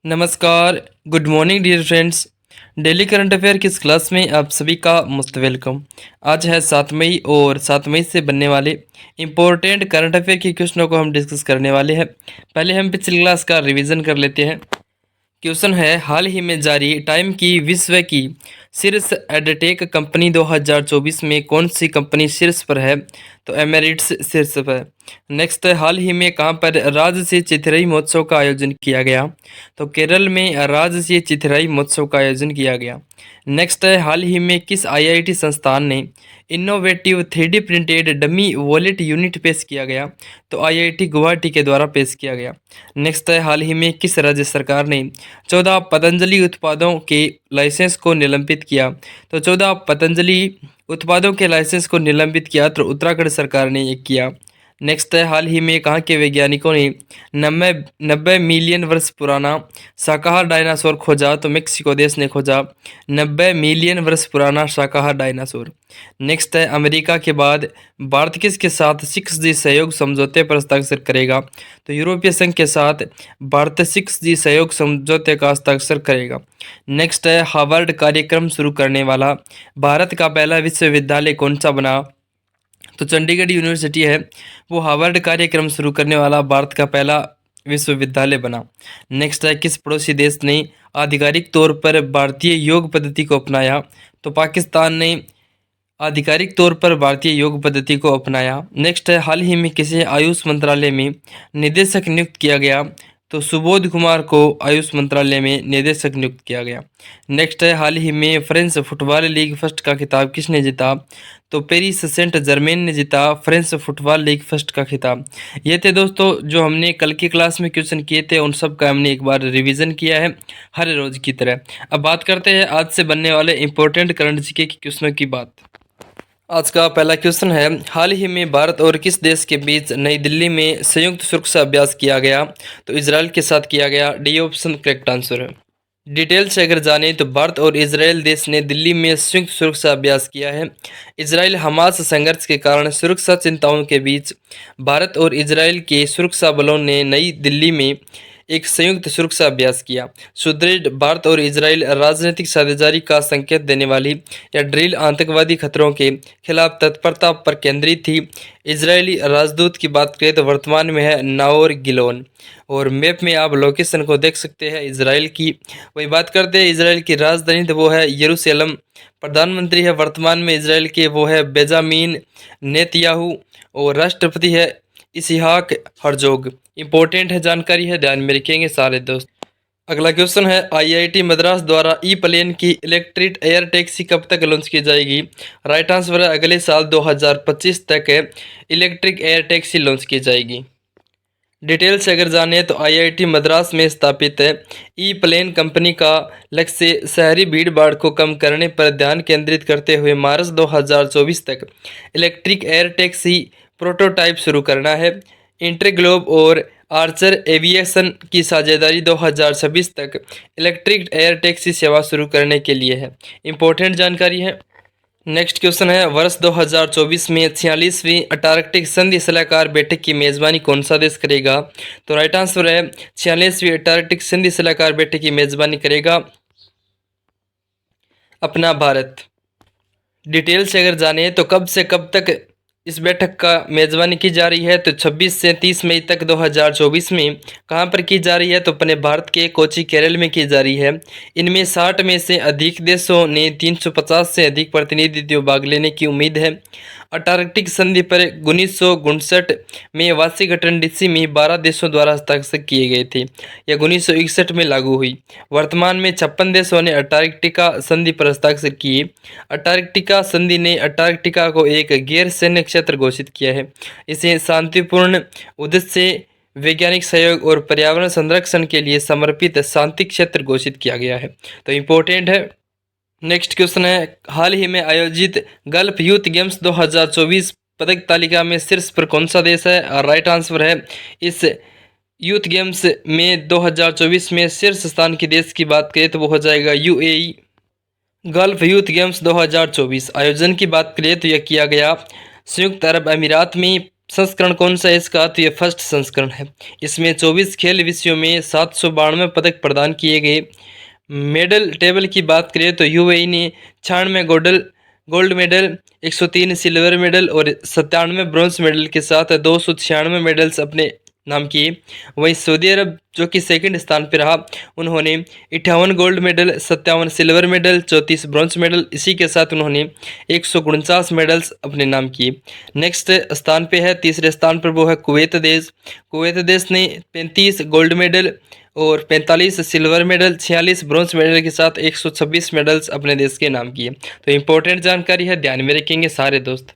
नमस्कार, good morning dear friends. Daily current affair की इस क्लास में आप सभी का मोस्ट वेलकम। आज है 7 मई और 7 मई से बनने वाले इम्पोर्टेंट करंट अफेयर के क्वेश्चनों को हम डिस्कस करने वाले हैं। पहले हम पिछली क्लास का रिवीजन कर लेते हैं। क्वेश्चन है, हाल ही में जारी टाइम की विश्व की शीर्ष एडटेक कंपनी 2024 में कौन सी कंपनी शीर्ष पर है? तो एमेरिट्स शीर्ष पर है। नेक्स्ट है, हाल ही में कहाँ पर राजसी चिथिराई महोत्सव का आयोजन किया गया? तो केरल में राजसी चिथिराई महोत्सव का आयोजन किया गया। नेक्स्ट है, हाल ही में किस आईआईटी संस्थान ने innovative 3D printed dummy wallet unit पेश किया गया? तो आईआईटी गुवाहाटी के द्वारा पेश किया गया। नेक्स्ट है, हाल ही में किस राज्य सरकार ने 14 पतंजलि उत्पादों के लाइसेंस को निलंबित किया? तो 14 पतंजलि उत्पादों के लाइसेंस को निलंबित किया तो उत्तराखंड सरकार ने ये किया। नेक्स्ट है, हाल ही में कहाँ के वैज्ञानिकों ने 90 मिलियन वर्ष पुराना शाकाहार डायनासोर खोजा? तो मेक्सिको देश ने खोजा 90 मिलियन वर्ष पुराना शाकाहार डायनासोर। नेक्स्ट है, अमेरिका के बाद भारत किसके साथ 6G सहयोग समझौते पर हस्ताक्षर करेगा? तो यूरोपीय संघ के साथ भारत 6G सहयोग समझौते का हस्ताक्षर करेगा। नेक्स्ट है, हार्वर्ड कार्यक्रम शुरू करने वाला भारत का पहला विश्वविद्यालय कौन सा बना? तो चंडीगढ़ यूनिवर्सिटी है वो हार्वर्ड कार्यक्रम शुरू करने वाला भारत का पहला विश्वविद्यालय बना। नेक्स्ट है, किस पड़ोसी देश ने आधिकारिक तौर पर भारतीय योग पद्धति को अपनाया? तो पाकिस्तान ने आधिकारिक तौर पर भारतीय योग पद्धति को अपनाया। नेक्स्ट है, हाल ही में किसे आयुष मंत्रालय में निदेशक नियुक्त किया गया? तो सुबोध कुमार को आयुष मंत्रालय में निदेशक नियुक्त किया गया। नेक्स्ट है, हाल ही में फ्रेंच फुटबॉल लीग फर्स्ट का खिताब किसने जीता? तो पेरिस सेंट जर्मेन ने जीता फ्रेंच फुटबॉल लीग फर्स्ट का खिताब। ये थे दोस्तों जो हमने कल की क्लास में क्वेश्चन किए थे, उन सब का हमने एक बार रिवीजन किया है हर रोज की तरह। अब बात करते हैं आज से बनने वाले इंपॉर्टेंट करंट जीके के क्वेश्चनों की बात। आज का पहला क्वेश्चन है, हाल ही में भारत और किस देश के बीच नई दिल्ली में संयुक्त सुरक्षा अभ्यास किया गया? तो इजराइल के साथ किया गया। डी ऑप्शन करेक्ट आंसर है। डिटेल से अगर जाने तो भारत और इजराइल देश ने दिल्ली में संयुक्त सुरक्षा अभ्यास किया है। इजराइल हमास संघर्ष के कारण सुरक्षा चिंताओं के बीच भारत और इजराइल के सुरक्षा बलों ने नई दिल्ली में एक संयुक्त सुरक्षा अभ्यास किया। सुदृढ़ भारत और इजराइल राजनीतिक साझेदारी का संकेत देने वाली यह ड्रिल आतंकवादी खतरों के खिलाफ तत्परता पर केंद्रित थी। इजरायली राजदूत की बात करें तो वर्तमान में है नाओर गिलोन, और मैप में आप लोकेशन को देख सकते हैं इजराइल की। वही बात करते हैं इजराइल की राजधानी, तो वो है यरूशलेम। प्रधानमंत्री है वर्तमान में इजराइल के वो है बेंजामिन नेतन्याहू, और राष्ट्रपति है इसहाक हर्जोग। इंपॉर्टेंट है, जानकारी है, ध्यान में रखेंगे सारे दोस्त। अगला क्वेश्चन है, आईआईटी मद्रास द्वारा ई प्लेन की इलेक्ट्रिक एयर टैक्सी कब तक लॉन्च की जाएगी? राइट आंसर है अगले साल 2025 तक इलेक्ट्रिक एयर टैक्सी लॉन्च की जाएगी। डिटेल से अगर जाने तो आईआईटी मद्रास में स्थापित ई प्लेन कंपनी का लक्ष्य शहरी भीड़ भाड़ को कम करने पर ध्यान केंद्रित करते हुए मार्च 2024 तक इलेक्ट्रिक एयर टैक्सी प्रोटोटाइप शुरू करना है। इंटरग्लोब और आर्चर एविएशन की साझेदारी 2026 तक इलेक्ट्रिक एयर टैक्सी सेवा शुरू करने के लिए है। इंपॉर्टेंट जानकारी है। नेक्स्ट क्वेश्चन है, वर्ष 2024 में 46वीं अंटार्कटिक संधि सलाहकार बैठक की मेजबानी कौन सा देश करेगा? तो राइट आंसर है 46वीं अंटार्कटिक संधि सलाहकार बैठक की मेजबानी करेगा अपना भारत। डिटेल से अगर जाने तो कब से कब तक इस बैठक का मेजबानी की जा रही है? तो 26 से 30 मई तक 2024 में कहां पर की जा रही है? तो अपने भारत के कोची केरल में की जा रही है। इनमें 60 में से अधिक देशों ने 350 से अधिक प्रतिनिधित्व भाग लेने की उम्मीद है। अंटार्कटिक संधि पर 1959 में वाशिंगटन डीसी में 12 देशों द्वारा हस्ताक्षर किए गए थे। यह 1961 में लागू हुई। वर्तमान में 56 देशों ने अंटार्कटिका संधि पर हस्ताक्षर किए। अंटार्कटिका संधि ने अंटार्कटिका को एक गैर सैन्य क्षेत्र घोषित किया है। इसे शांतिपूर्ण उद्देश्य, वैज्ञानिक सहयोग और पर्यावरण संरक्षण के लिए समर्पित शांति क्षेत्र घोषित किया गया है। तो इम्पोर्टेंट है। नेक्स्ट क्वेश्चन है, हाल ही में आयोजित गल्फ यूथ गेम्स 2024 पदक तालिका में शीर्ष पर कौन सा देश है? और राइट आंसर है इस यूथ गेम्स में 2024 में शीर्ष स्थान की देश की बात करें तो वो हो जाएगा यूएई। गल्फ यूथ गेम्स 2024 आयोजन की बात करें तो यह किया गया संयुक्त अरब अमीरात में संस्करण कौन सा है इसका? तो ये फर्स्ट संस्करण है। इसमें 24 खेल विषयों में 792 पदक प्रदान किए गए। मेडल टेबल की बात करें तो यूएई ने 96 गोल्ड मेडल, 103 सिल्वर मेडल और 97 ब्रॉन्ज मेडल के साथ 296 मेडल्स अपने नाम किए। वहीं सऊदी अरब जो कि सेकंड स्थान पर रहा, उन्होंने 58 gold medal, 57 silver medal, 34 bronze medal, इसी के साथ उन्होंने 149 मेडल्स अपने नाम किए। नेक्स्ट स्थान पे है, तीसरे स्थान पर वो है कुवैत देश। कुवैत देश ने 35 गोल्ड मेडल और 45 सिल्वर मेडल, 46 ब्रॉन्ज मेडल के साथ 126 मेडल्स अपने देश के नाम किए। तो इम्पोर्टेंट जानकारी है, ध्यान में रखेंगे सारे दोस्त।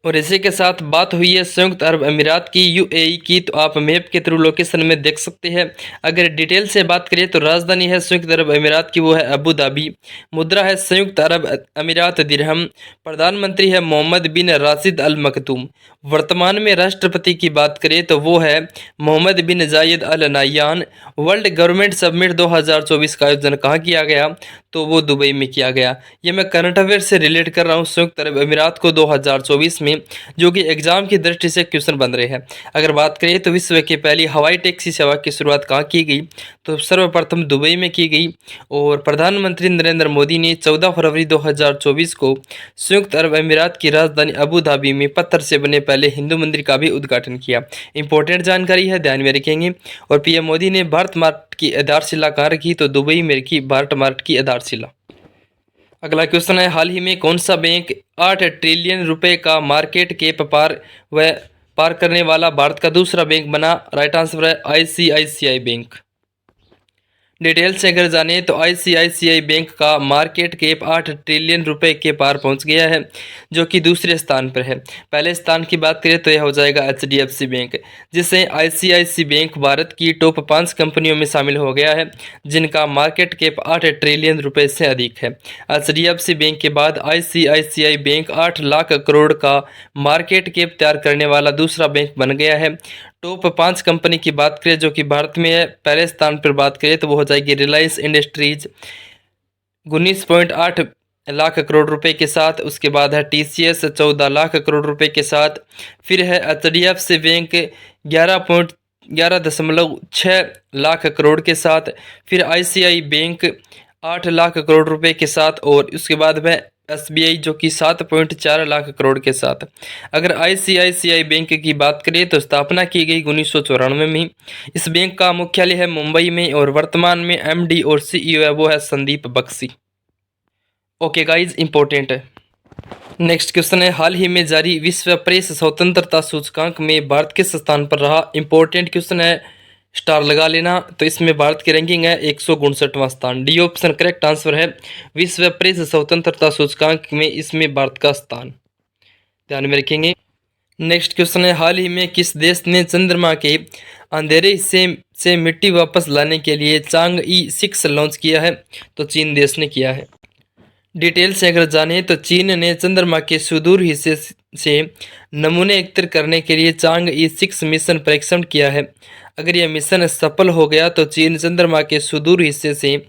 और इसी के साथ बात हुई है संयुक्त अरब अमीरात की, यूएई की, तो आप मैप के थ्रू लोकेशन में देख सकते हैं। अगर डिटेल से बात करें तो राजधानी है संयुक्त अरब अमीरात की, वो है अबू धाबी। मुद्रा है संयुक्त अरब अमीरात दिरहम। प्रधानमंत्री है मोहम्मद बिन राशिद अल मखदूम। वर्तमान में राष्ट्रपति की बात करें तो वो है Mohammed bin Zayed Al Nahyan. World government summit 2024 का आयोजन कहाँ किया गया? तो वो दुबई में किया गया। ये मैं करंट अफेयर से रिलेट कर रहा हूँ संयुक्त अरब अमीरात को 2024 में, जो कि एग्जाम की दृष्टि से क्वेश्चन बन रहे हैं। अगर बात करें तो विश्व की पहली हवाई टैक्सी सेवा की शुरुआत कहाँ की गई? तो सर्वप्रथम दुबई में की गई। और प्रधानमंत्री नरेंद्र मोदी ने 14 फरवरी 2024 को संयुक्त अरब अमीरात की राजधानी अबू धाबी में पत्थर से बने पहले हिंदू मंदिर का भी उद्घाटन किया। इंपॉर्टेंट जानकारी है, ध्यान में रखेंगे। और पीएम मोदी ने भारत मार्ट की आधारशिला कहाँ रखी? तो दुबई में रखी भारत मार्ट की आधारशिला। अगला क्वेश्चन है, हाल ही में कौन सा बैंक 8 ट्रिलियन रुपए का मार्केट कैप पार करने वाला भारत का दूसरा बैंक बना? राइट आंसर है आईसीआईसीआई बैंक। डिटेल से अगर जाने तो आईसीआईसीआई बैंक का मार्केट कैप 8 ट्रिलियन रुपए के पार पहुंच गया है, जो कि दूसरे स्थान पर है। पहले स्थान की बात करें तो यह हो जाएगा एचडीएफसी बैंक, जिससे आईसीआईसी बैंक भारत की टॉप 5 कंपनियों में शामिल हो गया है, जिनका मार्केट कैप 8 ट्रिलियन रुपए से अधिक है। एचडीएफसी बैंक के बाद आईसीआईसीआई बैंक 8 लाख करोड़ का मार्केट कैप तैयार करने वाला दूसरा बैंक बन गया है। टॉप 5 कंपनी की बात करें जो कि भारत में है, पहले स्थान पर बात करें तो वो हो जाएगी रिलायंस इंडस्ट्रीज 19.8 लाख करोड़ रुपए के साथ। उसके बाद है टीसीएस 14 लाख करोड़ रुपए के साथ। फिर है एचडीएफसी बैंक 11.6 लाख करोड़ के साथ। फिर आईसीआई बैंक 8 लाख करोड़ रुपए के साथ। और उसके बाद में एसबीआई जो कि 7.4 लाख करोड़ के साथ। अगर आईसीआईसीआई बैंक की बात करें तो स्थापना की गई 1994 में। इस बैंक का मुख्यालय है मुंबई में और वर्तमान में एमडी और सीईओ है वो है Sandeep Bakshi. Okay guys, important है। नेक्स्ट क्वेश्चन है, हाल ही में जारी विश्व प्रेस स्वतंत्रता सूचकांक में भारत किस स्थान पर रहा? इंपॉर्टेंट क्वेश्चन है, स्टार लगा लेना। तो इसमें भारत की रैंकिंग है 159वां स्थान। डी ऑप्शन करेक्ट आंसर है। विश्व प्रेस स्वतंत्रता सूचकांक में इसमें भारत का स्थान, ध्यान में रखेंगे। नेक्स्ट क्वेश्चन है, हाल ही में किस देश ने चंद्रमा के अंधेरे हिस्से से मिट्टी वापस लाने के लिए चांग-ई 6 लॉन्च किया है? तो चीन देश ने किया है। डिटेल से अगर जाने तो चीन ने चंद्रमा के सुदूर हिस्से से नमूने एकत्र करने के लिए चांग-ई 6 मिशन परीक्षण किया है। अगर यह मिशन सफल हो गया तो चीन चंद्रमा के सुदूर हिस्से से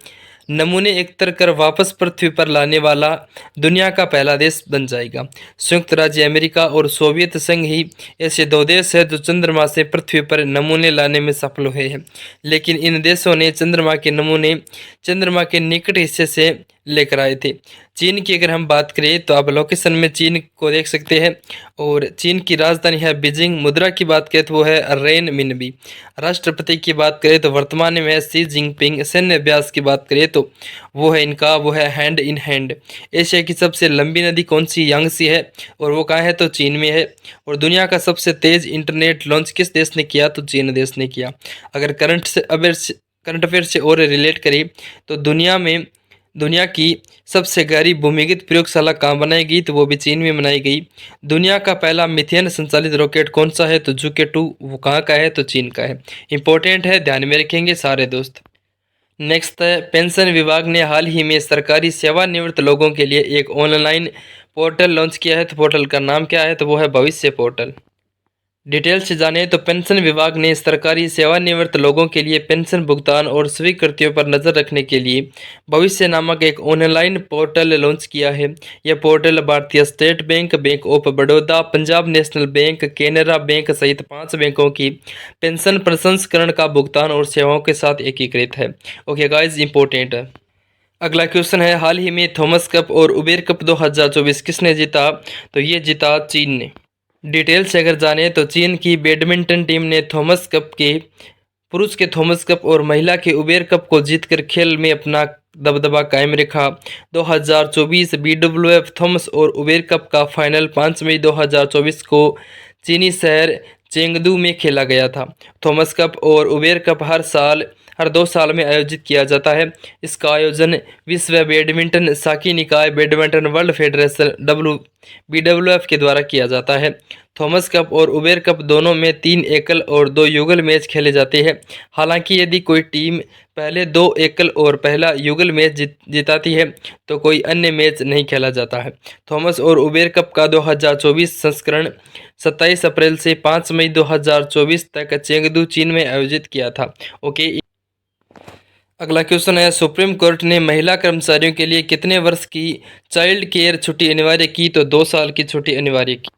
नमूने एकत्र कर वापस पृथ्वी पर लाने वाला दुनिया का पहला देश बन जाएगा। संयुक्त राज्य अमेरिका और सोवियत संघ ही ऐसे 2 देश हैं जो चंद्रमा से पृथ्वी पर नमूने लाने में सफल हुए हैं, लेकिन इन देशों ने चंद्रमा के नमूने चंद्रमा के निकट हिस्से से लेकर आए थे। चीन की अगर हम बात करें तो आप लोकेशन में चीन को देख सकते हैं और चीन की राजधानी है बीजिंग। मुद्रा की बात करें तो वो है रेन मिनबी। राष्ट्रपति की बात करें तो वर्तमान में है शी जिनपिंग। सैन्य अभ्यास की बात करें तो वो है हैंड इन हैंड। एशिया की सबसे लंबी नदी कौन सी? यांगसी है और वो कहाँ है? तो चीन में है। और दुनिया का सबसे तेज इंटरनेट लॉन्च किस देश ने किया? तो चीन देश ने किया। अगर करंट अफेयर से और रिलेट करें तो दुनिया की सबसे गहरी भूमिगत प्रयोगशाला कहाँ बनाई गई? तो वो भी चीन में बनाई गई। दुनिया का पहला मिथेन संचालित रॉकेट कौन सा है? तो जुके-2 वो कहाँ का है? तो चीन का है। इंपॉर्टेंट है, ध्यान में रखेंगे सारे दोस्त। नेक्स्ट है, पेंशन विभाग ने हाल ही में सरकारी सेवानिवृत्त लोगों के लिए एक ऑनलाइन पोर्टल लॉन्च किया है। तो पोर्टल का नाम क्या है? तो वो है भविष्य पोर्टल। डिटेल से जाने तो पेंशन विभाग ने सरकारी सेवानिवृत्त लोगों के लिए पेंशन भुगतान और स्वीकृतियों पर नजर रखने के लिए भविष्य नामक एक ऑनलाइन पोर्टल लॉन्च किया है। यह पोर्टल भारतीय state bank, bank of Baroda, Punjab national bank, Canara bank सहित 5 बैंकों की पेंशन प्रसंस्करण का भुगतान और सेवाओं के साथ एकीकृत है। ओके गाइज, इंपॉर्टेंट है। अगला क्वेश्चन है, हाल ही में थॉमस कप और उबेर कप 2024 किसने जीता? तो ये जीता चीन ने। डिटेल से अगर जाने तो चीन की बैडमिंटन टीम ने थॉमस कप के पुरुष के थॉमस कप और महिला के उबेर कप को जीतकर खेल में अपना दबदबा कायम रखा। 2024 बीडब्ल्यूएफ थॉमस और उबेर कप का फाइनल 5 मई 2024 को चीनी शहर चेंगदू में खेला गया था। थॉमस कप और उबेर कप हर 2 साल में आयोजित किया जाता है। इसका आयोजन विश्व बैडमिंटन शासी निकाय बैडमिंटन वर्ल्ड फेडरेशन BWF के द्वारा किया जाता है। थॉमस कप और उबेर कप दोनों में 3 एकल और 2 युगल मैच खेले जाते हैं। हालांकि यदि कोई टीम पहले 2 एकल और पहला युगल मैच जिताती है तो कोई अन्य मैच नहीं खेला जाता है। थॉमस और उबेर कप का 2024 संस्करण 27 अप्रैल से 5 मई 2024 तक चेंगदू चीन में आयोजित किया था। ओके, अगला क्वेश्चन है, सुप्रीम कोर्ट ने महिला कर्मचारियों के लिए कितने वर्ष की चाइल्ड केयर छुट्टी अनिवार्य की? तो 2 साल की छुट्टी अनिवार्य की।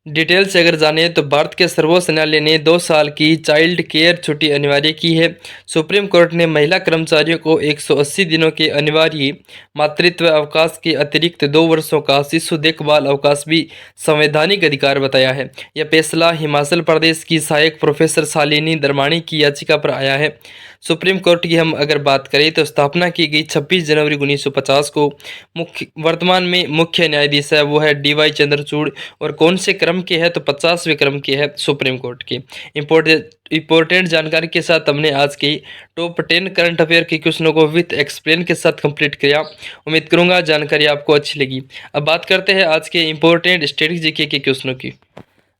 डिटेल से अगर जाने तो भारत के सर्वोच्च न्यायालय ने 2 साल की चाइल्ड केयर छुट्टी अनिवार्य की है। सुप्रीम कोर्ट ने महिला कर्मचारियों को 180 दिनों के अनिवार्य मातृत्व अवकाश के अतिरिक्त 2 वर्षों का शिशु देखभाल अवकाश भी संवैधानिक अधिकार बताया है। यह फैसला हिमाचल प्रदेश की सहायक प्रोफेसर शालिनी दरमानी की याचिका पर आया है। सुप्रीम कोर्ट की हम अगर बात करें तो स्थापना की गई 26 जनवरी 1950 को। वर्तमान में मुख्य न्यायाधीश है वो है DY चंद्रचूड़ और कौन से क्रम के है? तो 50वें क्रम के है सुप्रीम कोर्ट के। इंपॉर्टेंट जानकारी के साथ हमने आज की टॉप 10 करंट अफेयर के क्वेश्चनों को विथ एक्सप्लेन के साथ कंप्लीट किया। उम्मीद करूंगा जानकारी आपको अच्छी लगी। अब बात करते हैं आज के इंपॉर्टेंट स्टैटिक जीके के क्वेश्चनों की।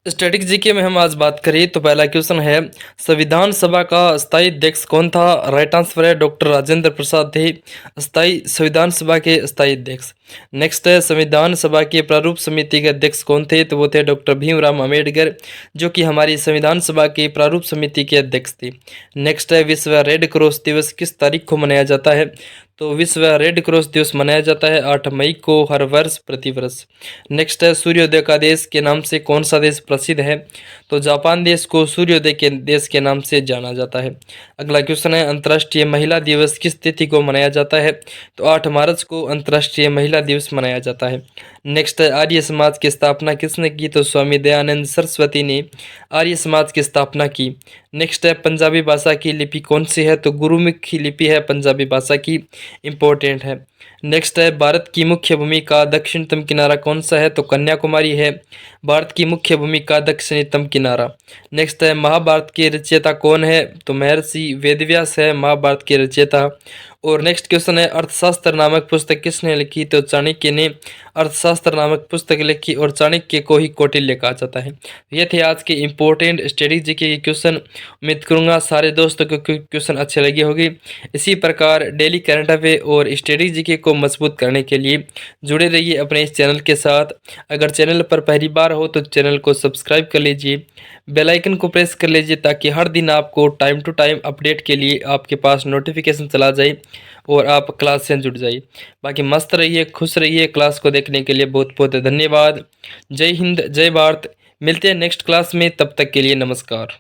स्टैटिक जीके में हम आज बात करें तो पहला क्वेश्चन है, संविधान सभा का स्थायी अध्यक्ष कौन था? राइट आंसर है डॉक्टर राजेंद्र प्रसाद थे स्थायी संविधान सभा के स्थायी अध्यक्ष। नेक्स्ट है, संविधान सभा के प्रारूप समिति के अध्यक्ष कौन थे? तो वो थे डॉक्टर भीमराव अम्बेडकर, जो कि हमारी संविधान सभा के प्रारूप समिति के अध्यक्ष थे। नेक्स्ट है, विश्व रेड क्रॉस दिवस किस तारीख को मनाया जाता है? तो विश्व रेड क्रॉस दिवस मनाया जाता है 8 मई को हर वर्ष प्रतिवर्ष। नेक्स्ट है, सूर्योदय का देश के नाम से कौन सा देश प्रसिद्ध है? तो जापान देश को सूर्योदय के देश के नाम से जाना जाता है। अगला क्वेश्चन है, अंतर्राष्ट्रीय महिला दिवस किस तिथि को मनाया जाता है? तो 8 मार्च को अंतर्राष्ट्रीय महिला दिवस मनाया जाता है। नेक्स्ट है, आर्य समाज की स्थापना किसने की? तो स्वामी दयानंद सरस्वती ने आर्य समाज की स्थापना की। नेक्स्ट है, पंजाबी भाषा की लिपि कौन सी है? तो गुरुमुखी लिपि है पंजाबी भाषा की, इंपॉर्टेंट है। नेक्स्ट है, भारत की मुख्य भूमि का दक्षिणतम किनारा कौन सा है? तो कन्याकुमारी है भारत की मुख्य भूमि का दक्षिणतम किनारा। नेक्स्ट है, महाभारत के रचयिता कौन है? तो महर्षि वेदव्यास है महाभारत के रचयिता। और नेक्स्ट क्वेश्चन है, अर्थशास्त्र नामक पुस्तक किसने लिखी? तो चाणक्य ने अर्थशास्त्र नामक पुस्तक लिखी और चाणक्य को ही कौटिल्य कहा जाता है। ये थे आज के इंपॉर्टेंट स्टडी जीके के क्वेश्चन। उम्मीद करूंगा सारे दोस्तों को क्वेश्चन अच्छे लगे होंगे। इसी प्रकार डेली करंट अफेयर और स्टडी जीके को मजबूत करने के लिए जुड़े रहिए अपने इस चैनल के साथ। अगर चैनल पर पहली बार हो तो चैनल को सब्सक्राइब कर लीजिए, बेल आइकन को प्रेस कर लीजिए ताकि हर दिन आपको टाइम टू टाइम अपडेट के लिए आपके पास नोटिफिकेशन चला जाए और आप क्लास से जुड़ जाइए। बाकी मस्त रहिए, खुश रहिए। क्लास को देखने के लिए बहुत बहुत धन्यवाद। जय हिंद, जय भारत। मिलते हैं नेक्स्ट क्लास में, तब तक के लिए नमस्कार।